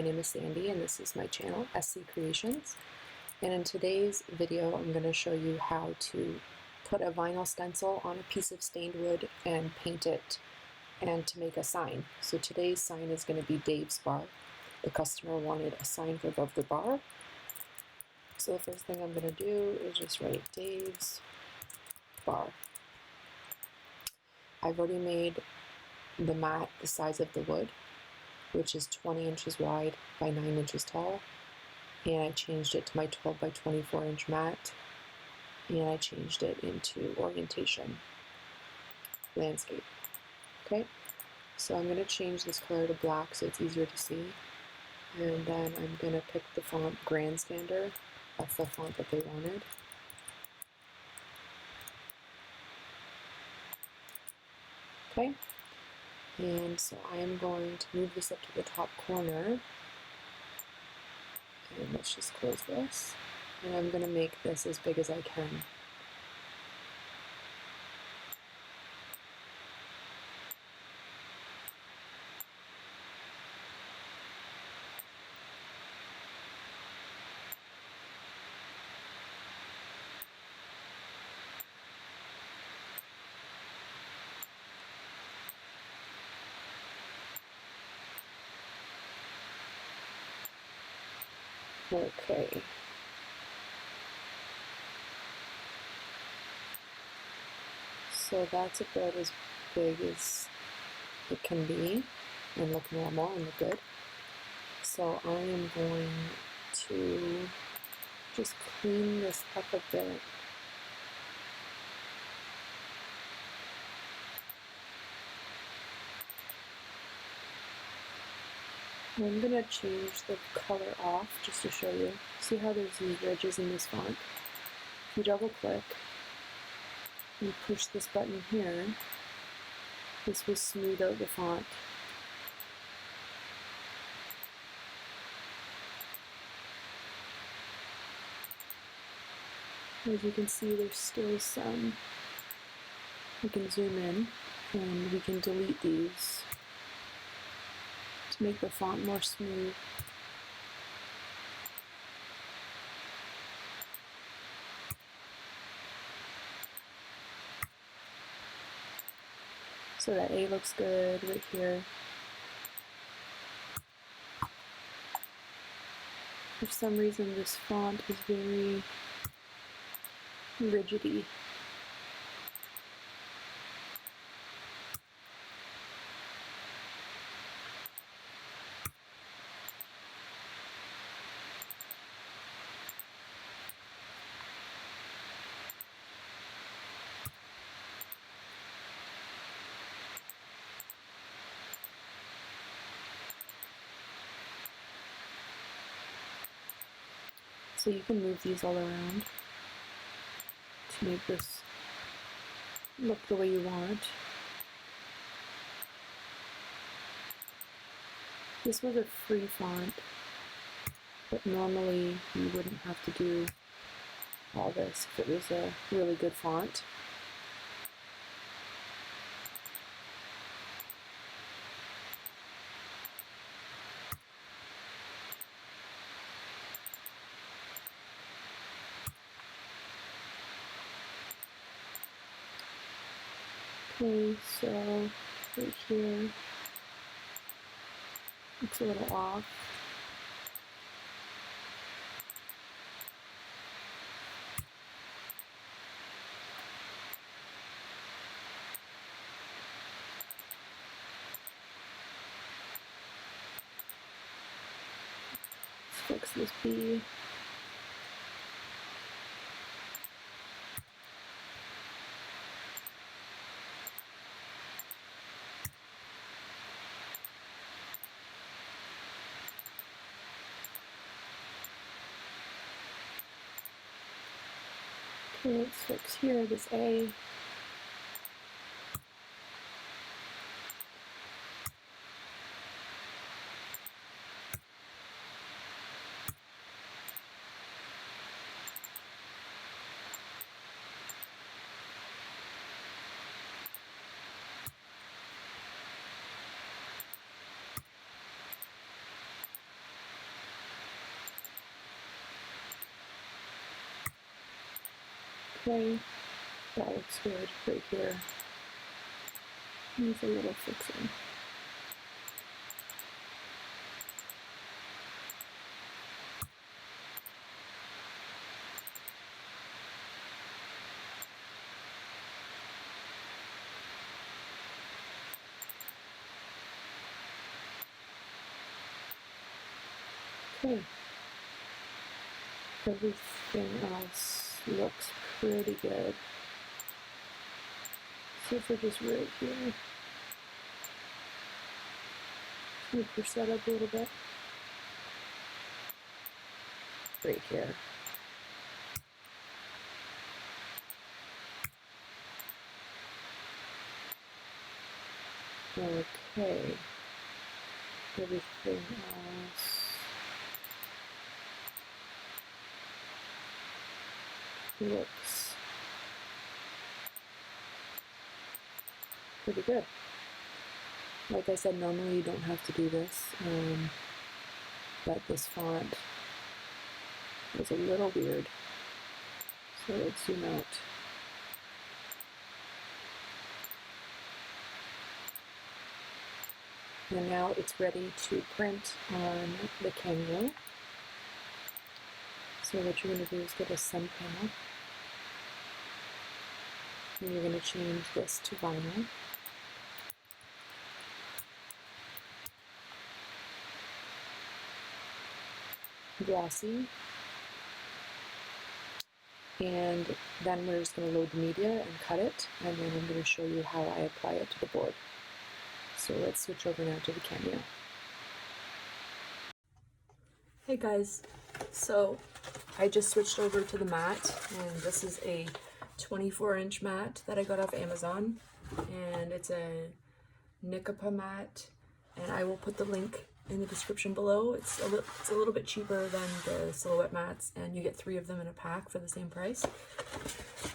name is Sandy and this is my channel, SC Creations. And in today's video I'm going to show you how to put a vinyl stencil on a piece of stained wood and paint it and to make a sign. So today's sign is going to be Dave's bar. The customer wanted a sign for above the bar. So the first thing I'm going to do is just write Dave's bar. I've already made the mat the size of the wood, which is 20 inches wide by 9 inches tall, and I changed it to my 12 by 24 inch mat, and I changed it into orientation landscape. Okay, so I'm going to change this color to black so it's easier to see, and then I'm going to pick the font Grandstander. That's the font that they wanted. Okay, and so I am going to move this up to the top corner, and let's just close this, and I'm going to make this as big as I can. Okay. So that's about as big as it can be and look normal and look good. So I am going to just clean this up a bit. I'm going to change the color off just to show you. See how there's these ridges in this font? If you double click and push this button here, this will smooth out the font. As you can see, there's still some. We can zoom in and we can delete these to make the font more smooth. So that A looks good right here. For some reason this font is very rigidy. So you can move these all around to make this look the way you want. This was a free font, but normally you wouldn't have to do all this if it was a really good font. Okay, so right here, it's a little off. Let's fix this B. Okay, let's fix here, this A. Okay, that looks good right here. Needs a little fixing. Okay. Everything else looks pretty good. See if we're just right here. Move your setup a little bit. Right here. Okay. Everything else looks pretty good. Like I said, normally you don't have to do this, but this font is a little weird. So let's zoom out. And now it's ready to print on the cameo. So what you're going to do is get a send panel. And you're going to change this to vinyl. Glossy. And then we're just going to load the media and cut it, and then I'm going to show you how I apply it to the board. So let's switch over now to the cameo. Hey guys, so I just switched over to the mat, and this is a 24-inch mat that I got off Amazon, and it's a Nicapa Mat, and I will put the link in the description below. It's a little bit cheaper than the silhouette mats, and you get 3 of them in a pack for the same price.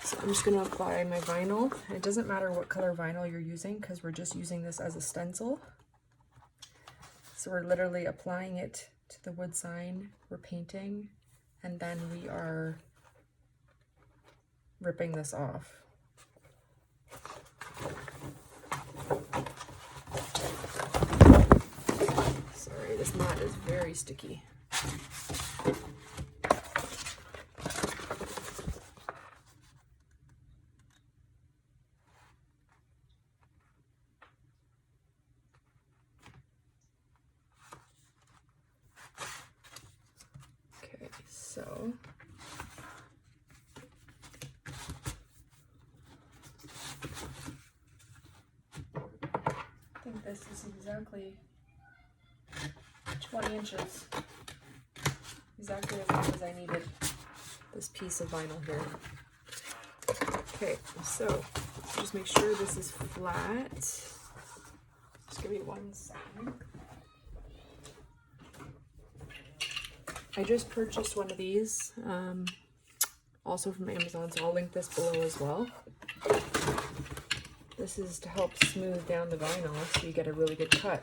So I'm just going to apply my vinyl. It doesn't matter what color vinyl you're using because we're just using this as a stencil. So we're literally applying it to the wood sign, we're painting, and then we are ripping this off. Sorry, this mat is very sticky. Okay, so I think this is exactly 20 inches. Exactly as long as I needed this piece of vinyl here. Okay, so just make sure this is flat. Just give me 1 second. I just purchased one of these, also from Amazon, so I'll link this below as well. This is to help smooth down the vinyl so you get a really good cut.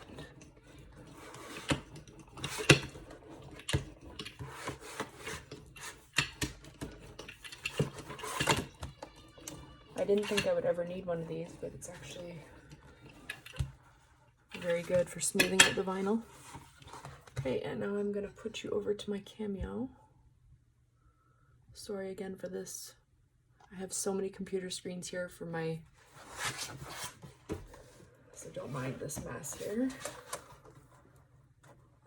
I didn't think I would ever need one of these, but it's actually very good for smoothing out the vinyl. Okay, and now I'm gonna put you over to my cameo. Sorry again for this. I have so many computer screens here for my, so don't mind this mess here.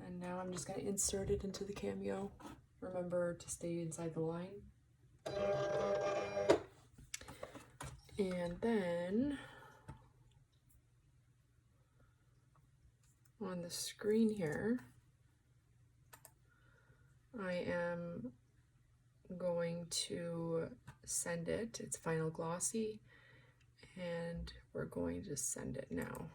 And now I'm just gonna insert it into the cameo. Remember to stay inside the line. And then on the screen here, I am going to send it. It's final glossy, and we're going to send it now.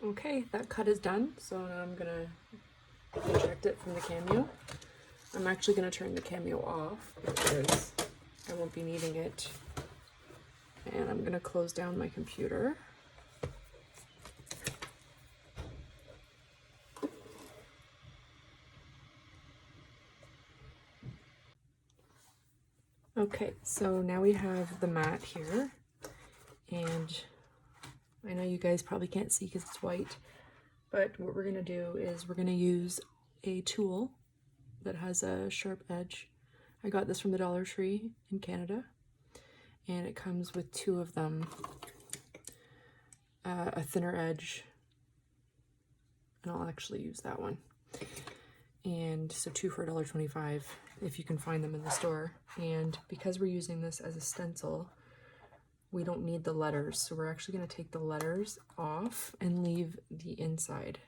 Okay, that cut is done, so now I'm gonna eject it from the Cameo. I'm actually gonna turn the Cameo off because I won't be needing it. And I'm gonna close down my computer. Okay, so now we have the mat here, and I know you guys probably can't see because it's white, but what we're gonna do is we're gonna use a tool that has a sharp edge. I got this from the Dollar Tree in Canada, and it comes with two of them, a thinner edge, and I'll actually use that one. And so two for $1.25 if you can find them in the store. And because we're using this as a stencil, we don't need the letters, so we're actually going to take the letters off and leave the inside.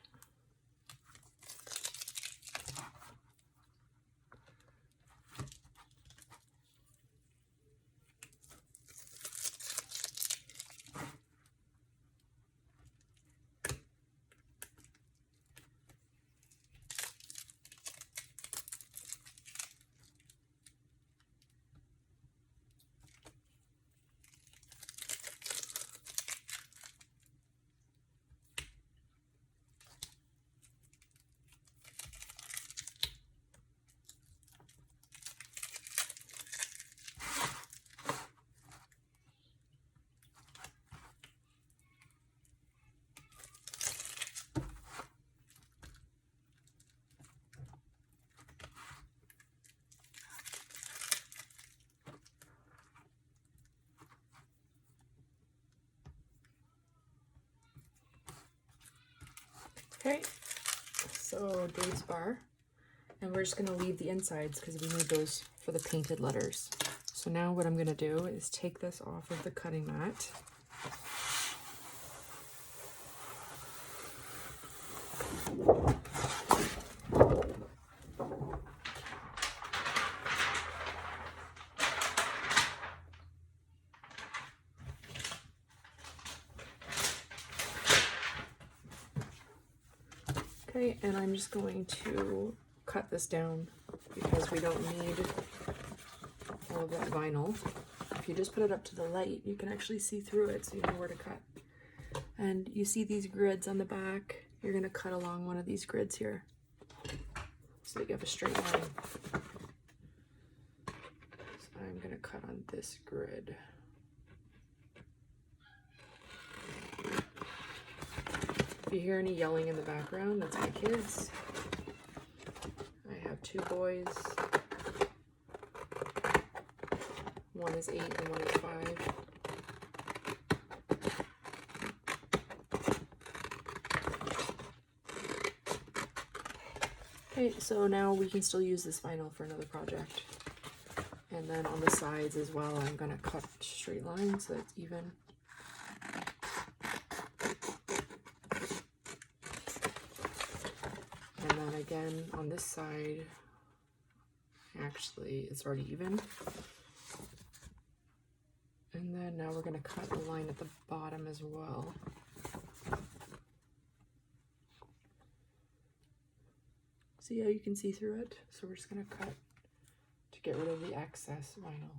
Okay, so Dave's bar, and we're just going to leave the insides because we need those for the painted letters. So now what I'm going to do is take this off of the cutting mat. Okay, and I'm just going to cut this down because we don't need all of that vinyl. If you just put it up to the light, you can actually see through it so you know where to cut. And you see these grids on the back, you're going to cut along one of these grids here so that you have a straight line. So I'm going to cut on this grid. If you hear any yelling in the background, that's my kids. I have two boys. One is 8 and one is 5. Okay, so now we can still use this vinyl for another project. And then on the sides as well, I'm going to cut straight lines so it's even. And then again on this side, actually it's already even. And then now we're going to cut a line at the bottom as well. See how you can see through it? So we're just going to cut to get rid of the excess vinyl.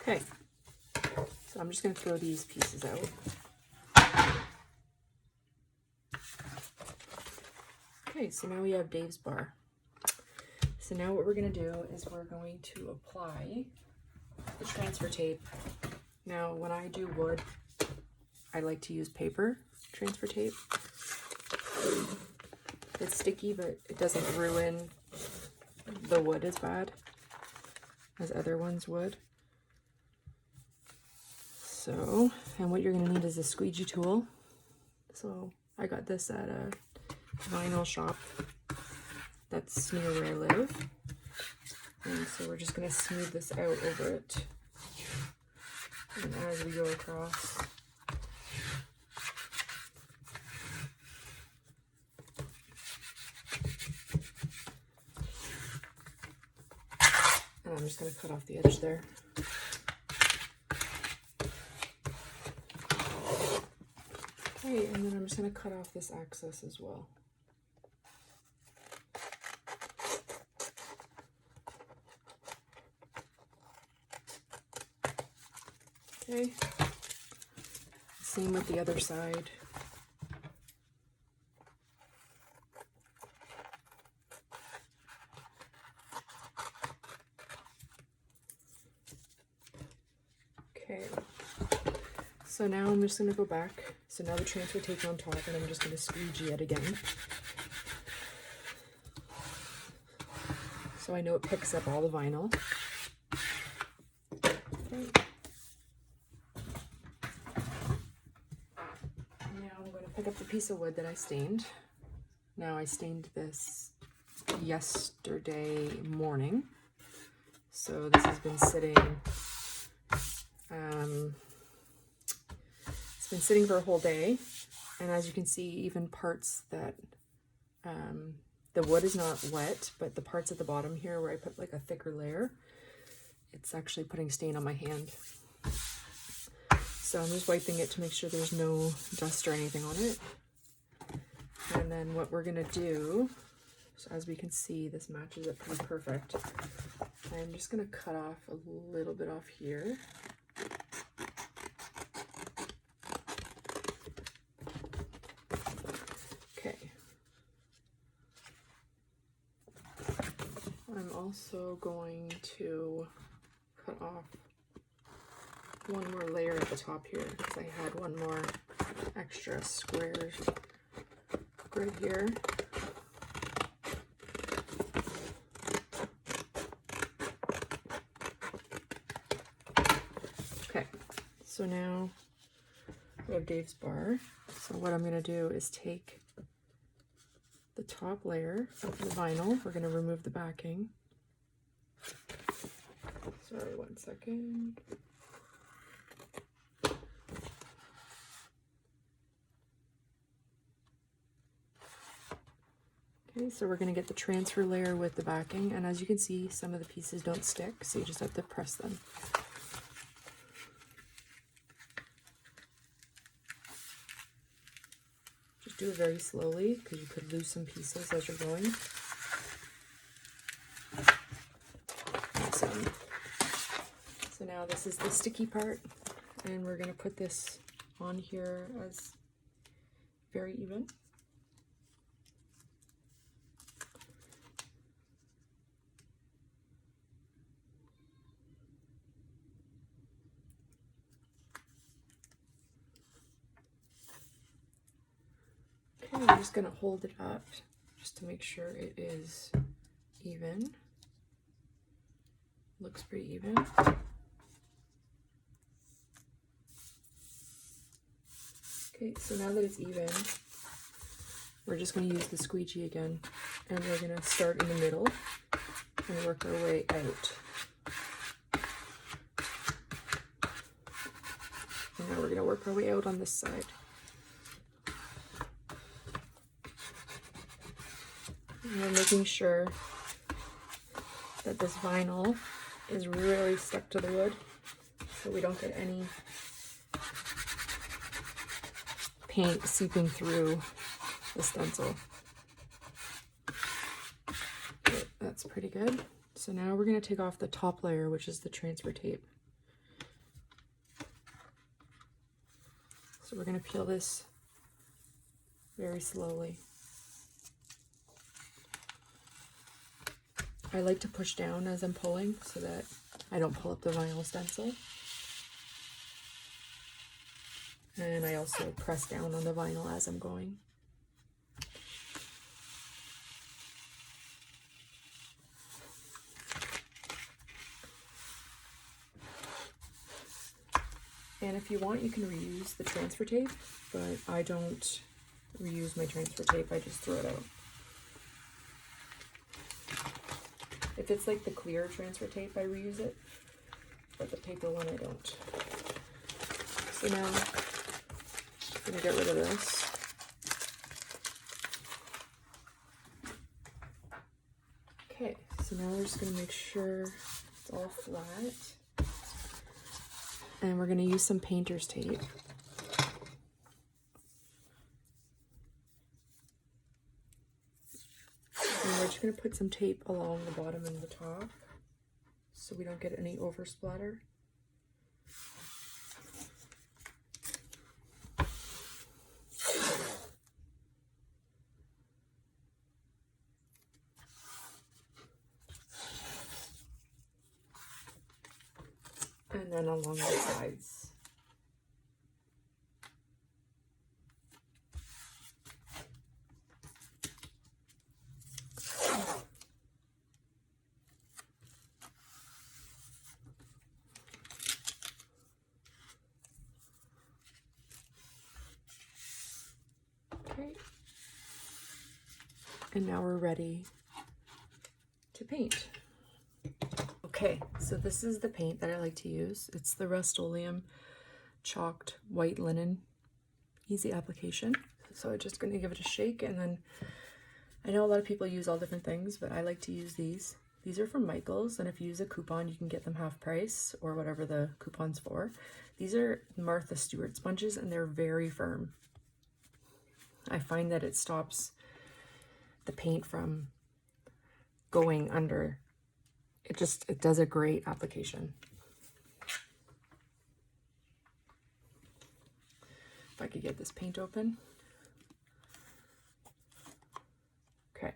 Okay, so I'm just going to throw these pieces out. Okay, so now we have Dave's bar. So now what we're going to do is we're going to apply the transfer tape. Now when I do wood, I like to use paper transfer tape. It's sticky, but it doesn't ruin the wood as bad as other ones would. So, and what you're going to need is a squeegee tool. So I got this at a vinyl shop. that's near where I live. And so we're just going to smooth this out over it. And as we go across. And I'm just going to cut off the edge there. Okay, and then I'm just going to cut off this excess as well. Okay, same with the other side. Okay, so now I'm just going to go back. So now the transfer tape on top, and I'm just going to squeegee it again. So I know it picks up all the vinyl. Okay. Pick up the piece of wood that I stained. Now I stained this yesterday morning, so this has been sitting. It's been sitting for a whole day, and as you can see, even parts that the wood is not wet, but the parts at the bottom here where I put like a thicker layer, it's actually putting stain on my hand. So I'm just wiping it to make sure there's no dust or anything on it. And then what we're gonna do, so as we can see, this matches it pretty perfect. I'm just gonna cut off a little bit off here. Okay. I'm also going to cut off one more layer at the top here because I had one more extra square right here. Okay, so now we have Dave's bar. So what I'm going to do is take the top layer of the vinyl. We're going to remove the backing. Sorry, 1 second. Okay, so we're going to get the transfer layer with the backing, and as you can see, some of the pieces don't stick, so you just have to press them. Just do it very slowly, because you could lose some pieces as you're going. Awesome. So now this is the sticky part, and we're going to put this on here as very even. Okay, I'm just going to hold it up just to make sure it is even. Looks pretty even. Okay, so now that it's even, we're just going to use the squeegee again, and we're going to start in the middle and work our way out. And now we're going to work our way out on this side. And we're making sure that this vinyl is really stuck to the wood so we don't get any paint seeping through the stencil. Okay, that's pretty good. So now we're going to take off the top layer, which is the transfer tape. So we're going to peel this very slowly. I like to push down as I'm pulling so that I don't pull up the vinyl stencil. And I also press down on the vinyl as I'm going. And if you want, you can reuse the transfer tape, but I don't reuse my transfer tape, I just throw it out. If it's like the clear transfer tape, I reuse it, but the paper one I don't. So now I'm gonna get rid of this. Okay, so now we're just gonna make sure it's all flat. And we're gonna use some painter's tape. And we're just gonna put some tape along the bottom and the top so we don't get any oversplatter. And then along the sides. Okay. And now we're ready to paint. Okay, so this is the paint that I like to use. It's the Rust-Oleum chalked white linen, easy application. So I'm just going to give it a shake, and then I know a lot of people use all different things, but I like to use these. These are from Michael's, and if you use a coupon, you can get them half price or whatever the coupon's for. These are Martha Stewart sponges, and they're very firm. I find that it stops the paint from going under. It does a great application. If I could get this paint open. Okay.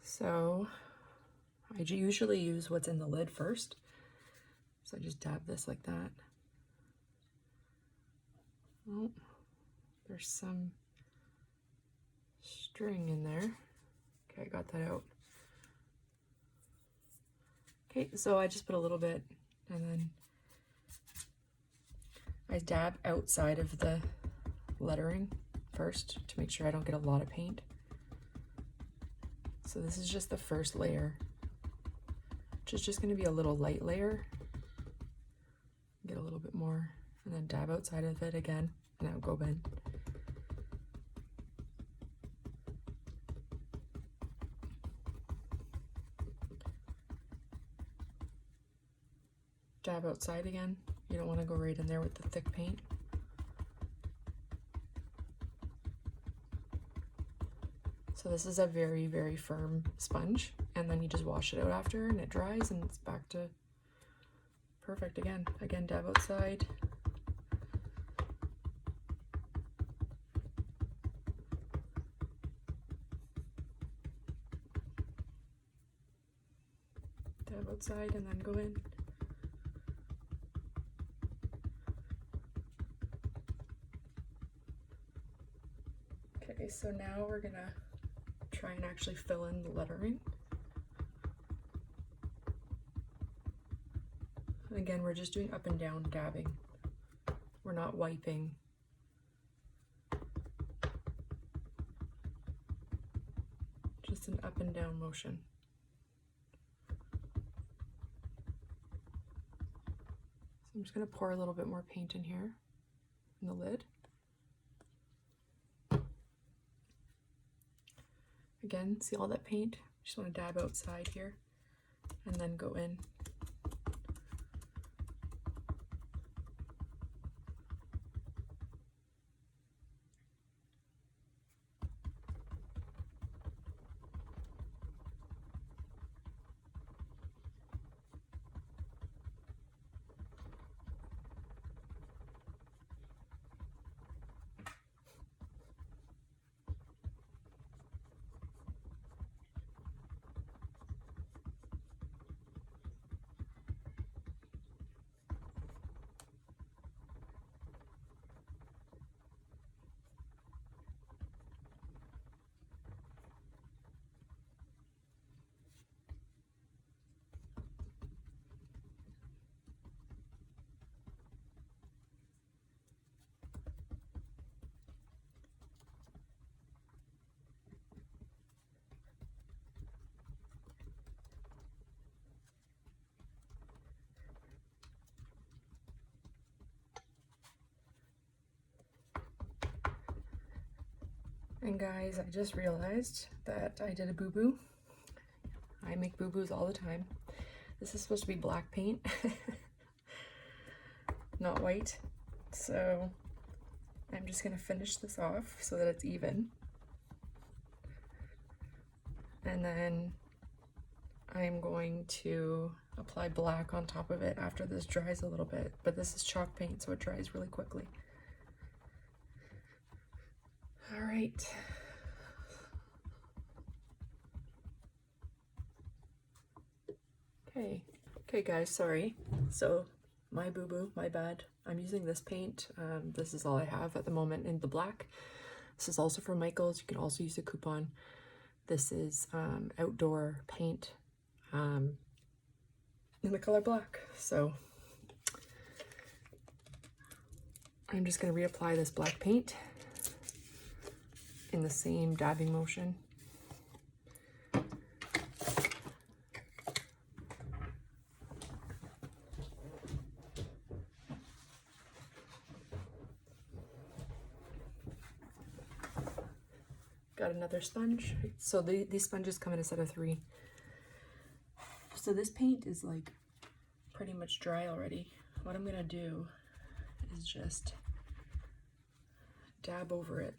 So I usually use what's in the lid first. So I just dab this like that. Oh, there's some string in there. Okay, I got that out. Okay, so I just put a little bit, and then I dab outside of the lettering first to make sure I don't get a lot of paint. So this is just the first layer, which is just going to be a little light layer. Get a little bit more, and then dab outside of it again, and I'll go in. Dab outside again. You don't want to go right in there with the thick paint. So this is a very, very firm sponge, and then you just wash it out after and it dries and it's back to perfect again. Again, dab outside. Dab outside and then go in. Okay, so now we're gonna try and actually fill in the lettering. And again, we're just doing up and down dabbing. We're not wiping. Just an up and down motion. So I'm just gonna pour a little bit more paint in here, in the lid. Again, see all that paint? Just want to dab outside here and then go in. And guys, I just realized that I did a boo-boo. I make boo-boos all the time. This is supposed to be black paint, not white. So I'm just gonna finish this off so that it's even. And then I'm going to apply black on top of it after this dries a little bit. But this is chalk paint, so it dries really quickly. All right. Okay guys, sorry. So my boo-boo, my bad. I'm using this paint. This is all I have at the moment in the black. This is also from Michael's. You can also use a coupon. This is outdoor paint in the color black. So I'm just gonna reapply this black paint in the same dabbing motion. Got another sponge. So these sponges come in a set of 3. So this paint is like pretty much dry already. What I'm gonna do is just dab over it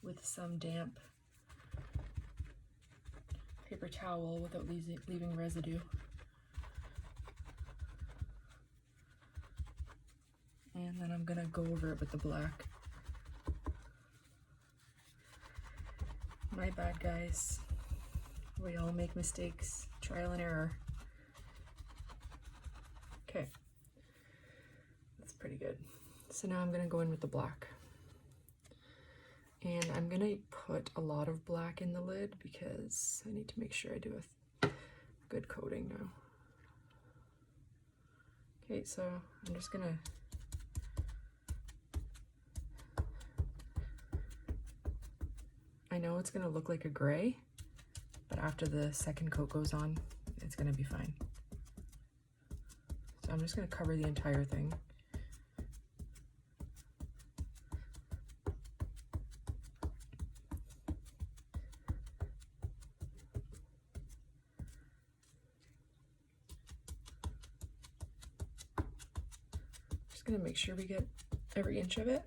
with some damp paper towel without leaving residue. And then I'm gonna go over it with the black. My bad, guys. We all make mistakes. Trial and error. Okay. That's pretty good. So now I'm gonna go in with the black. And I'm gonna put a lot of black in the lid because I need to make sure I do a good coating now. Okay, so I'm just gonna I know it's gonna look like a gray, but after the second coat goes on, it's gonna be fine. So I'm just gonna cover the entire thing. Just gonna make sure we get every inch of it.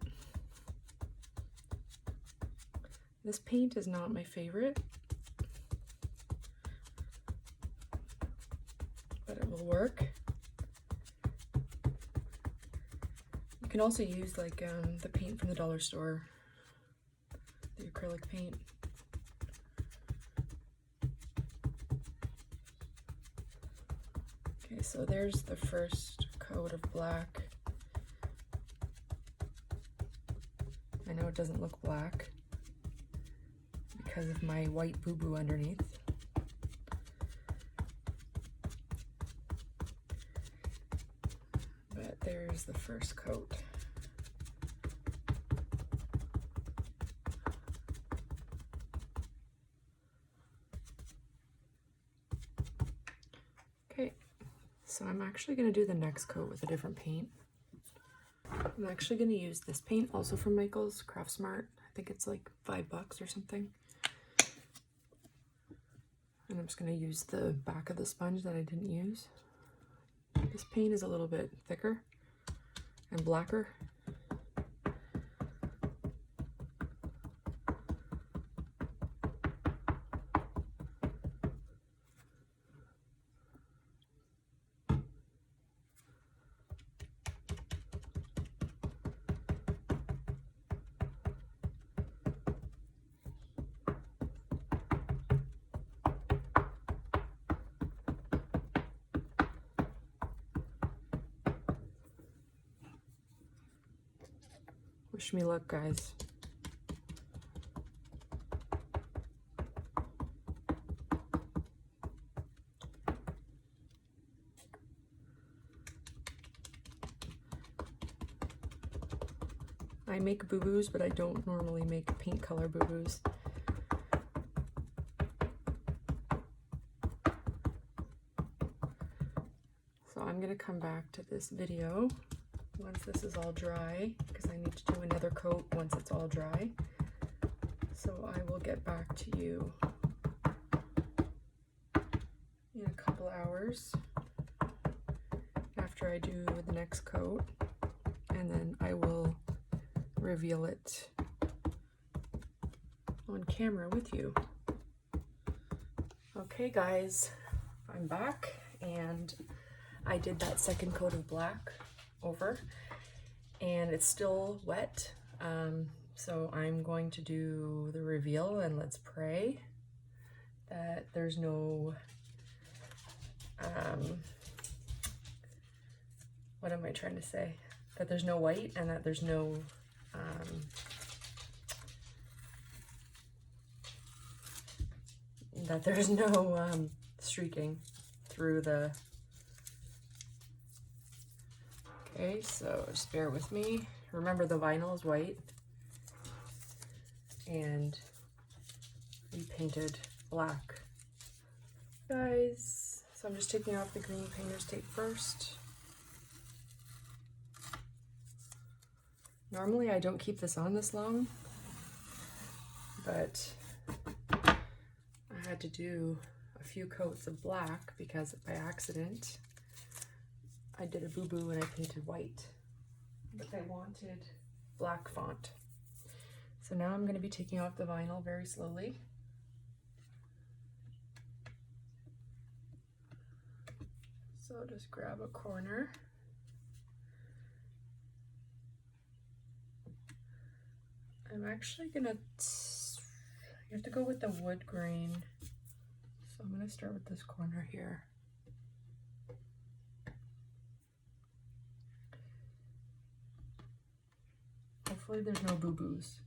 This paint is not my favorite, but it will work. You can also use like the paint from the dollar store, the acrylic paint. Okay, so there's the first coat of black. I know it doesn't look black because of my white boo-boo underneath. But there's the first coat. Okay, so I'm actually gonna do the next coat with a different paint. I'm actually gonna use this paint, also from Michael's, Craft Smart. I think it's like $5 or something. And I'm just going to use the back of the sponge that I didn't use. This paint is a little bit thicker and blacker. Wish me luck, guys. I make boo-boos, but I don't normally make paint color boo-boos. So I'm gonna come back to this video once this is all dry, because I need to do another coat once it's all dry. So I will get back to you in a couple hours after I do the next coat, and then I will reveal it on camera with you. Okay guys, I'm back, and I did that second coat of black over, and it's still wet. So I'm going to do the reveal, and let's pray that there's no, what am I trying to say? That there's no white, and that there's no, streaking through the, okay, so just bear with me. Remember, the vinyl is white, and we painted black, guys. So I'm just taking off the green painter's tape first. Normally I don't keep this on this long, but I had to do a few coats of black because by accident I did a boo-boo and I painted white, but they wanted black font. So now I'm going to be taking off the vinyl very slowly. So just grab a corner. I'm actually gonna, you have to go with the wood grain. So I'm gonna start with this corner here. Hopefully there's no boo-boos.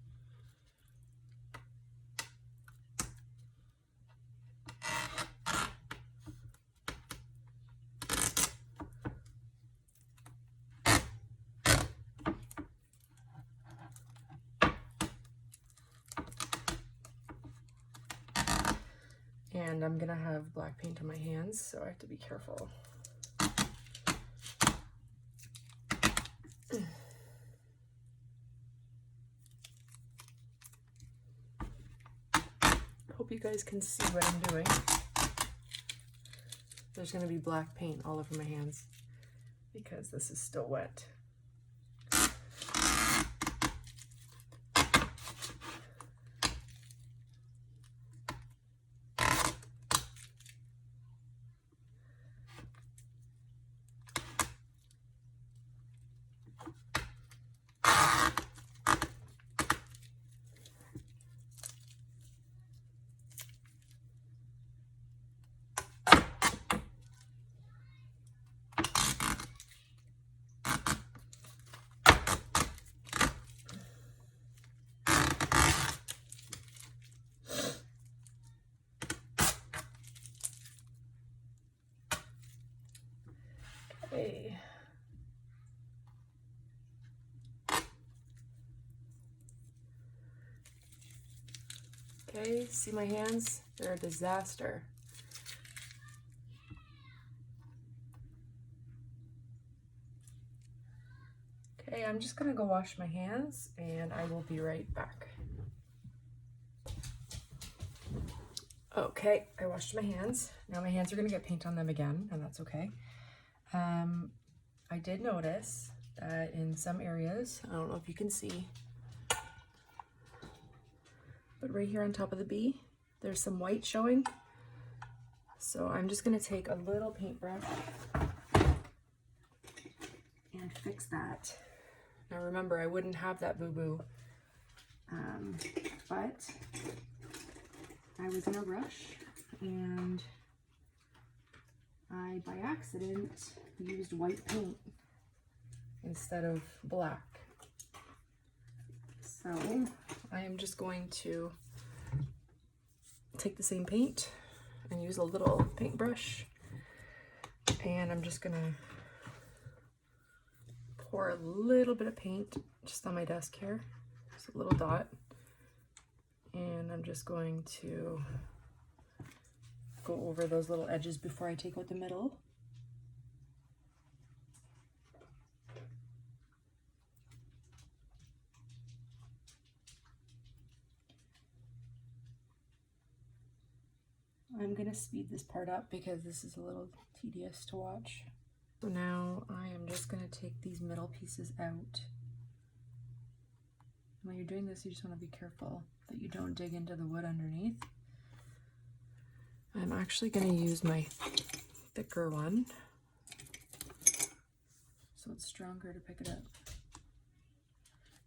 And I'm gonna have black paint on my hands, so I have to be careful. Hope you guys can see what I'm doing. There's gonna be black paint all over my hands because this is still wet. Okay. Okay, see my hands? They're a disaster. Okay, I'm just gonna go wash my hands and I will be right back. Okay, I washed my hands. Now my hands are gonna get paint on them again, and that's okay. I did notice that in some areas, I don't know if you can see, but right here on top of the bee, there's some white showing. So I'm just gonna take a little paintbrush and fix that. Now remember, I wouldn't have that boo-boo, but I was in a rush and I, by accident, used white paint instead of black. So I am just going to take the same paint and use a little paintbrush, and I'm just gonna pour a little bit of paint just on my desk here, just a little dot, and I'm just going to go over those little edges before I take out the middle. I'm gonna speed this part up because this is a little tedious to watch. So now I am just gonna take these middle pieces out. When you're doing this, you just want to be careful that you don't dig into the wood underneath. I'm actually going to use my thicker one, so it's stronger to pick it up.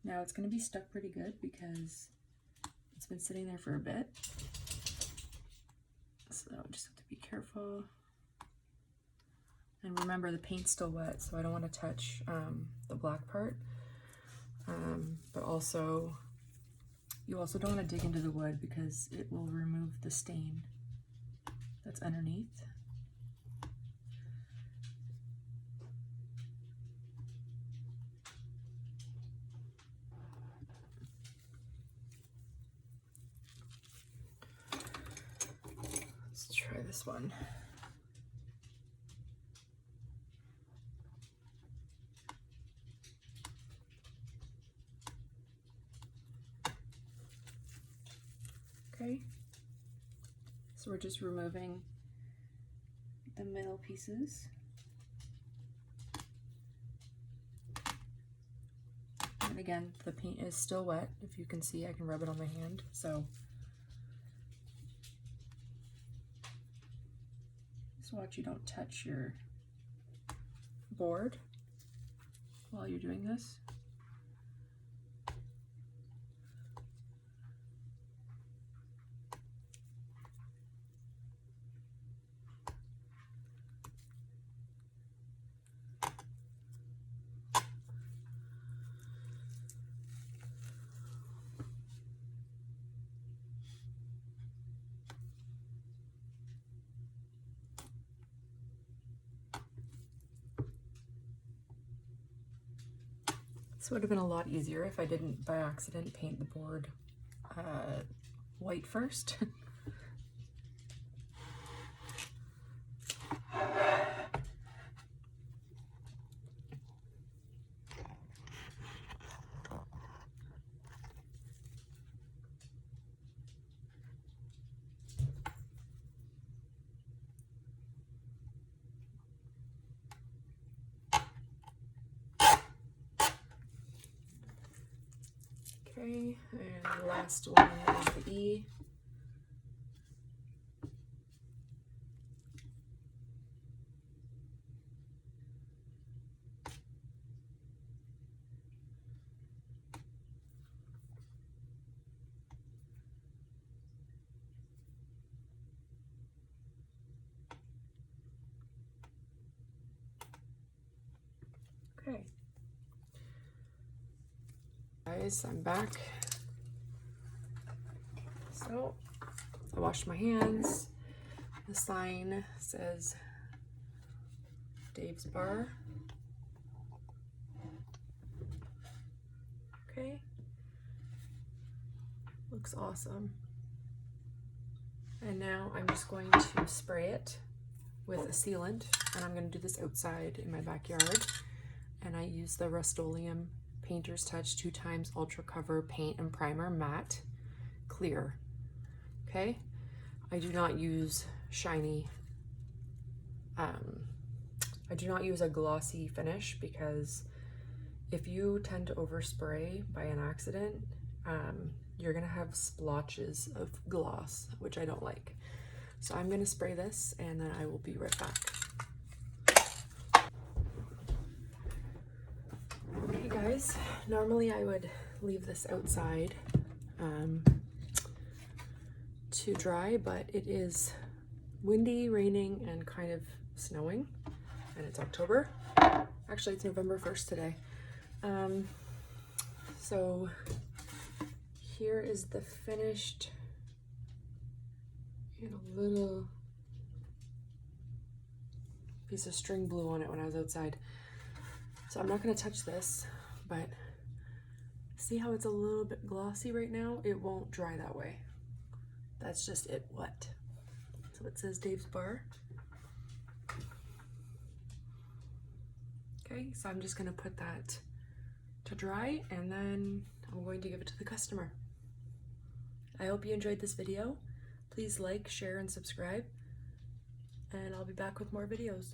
Now it's going to be stuck pretty good because it's been sitting there for a bit. So I just have to be careful. And remember, the paint's still wet, so I don't want to touch the black part. But also, you also don't want to dig into the wood because it will remove the stain that's underneath. Let's try this one. Okay, so we're just removing the middle pieces. And again, the paint is still wet. If you can see, I can rub it on my hand. So just watch you don't touch your board while you're doing this. This would have been a lot easier if I didn't by accident paint the board white first. Okay, and the last one is the E. Okay. Guys, I'm back. So, I washed my hands. The sign says Dave's Bar. Okay. Looks awesome. And now I'm just going to spray it with a sealant, and I'm going to do this outside in my backyard. And I use the Rust-Oleum Painter's Touch 2x Ultra Cover Paint and Primer Matte Clear. Okay, I do not use shiny, I do not use a glossy finish because if you tend to overspray by an accident, you're gonna have splotches of gloss, which I don't like. So I'm gonna spray this and then I will be right back. Okay guys, normally I would leave this outside to dry, but it is windy, raining, and kind of snowing, and it's October. Actually, it's November 1st today. So here is the finished, and a little piece of string blew on it when I was outside. So I'm not going to touch this, but see how it's a little bit glossy right now? It won't dry that way. That's just it wet. So it says Dave's Bar. Okay, so I'm just going to put that to dry and then I'm going to give it to the customer. I hope you enjoyed this video. Please like, share, and subscribe. And I'll be back with more videos.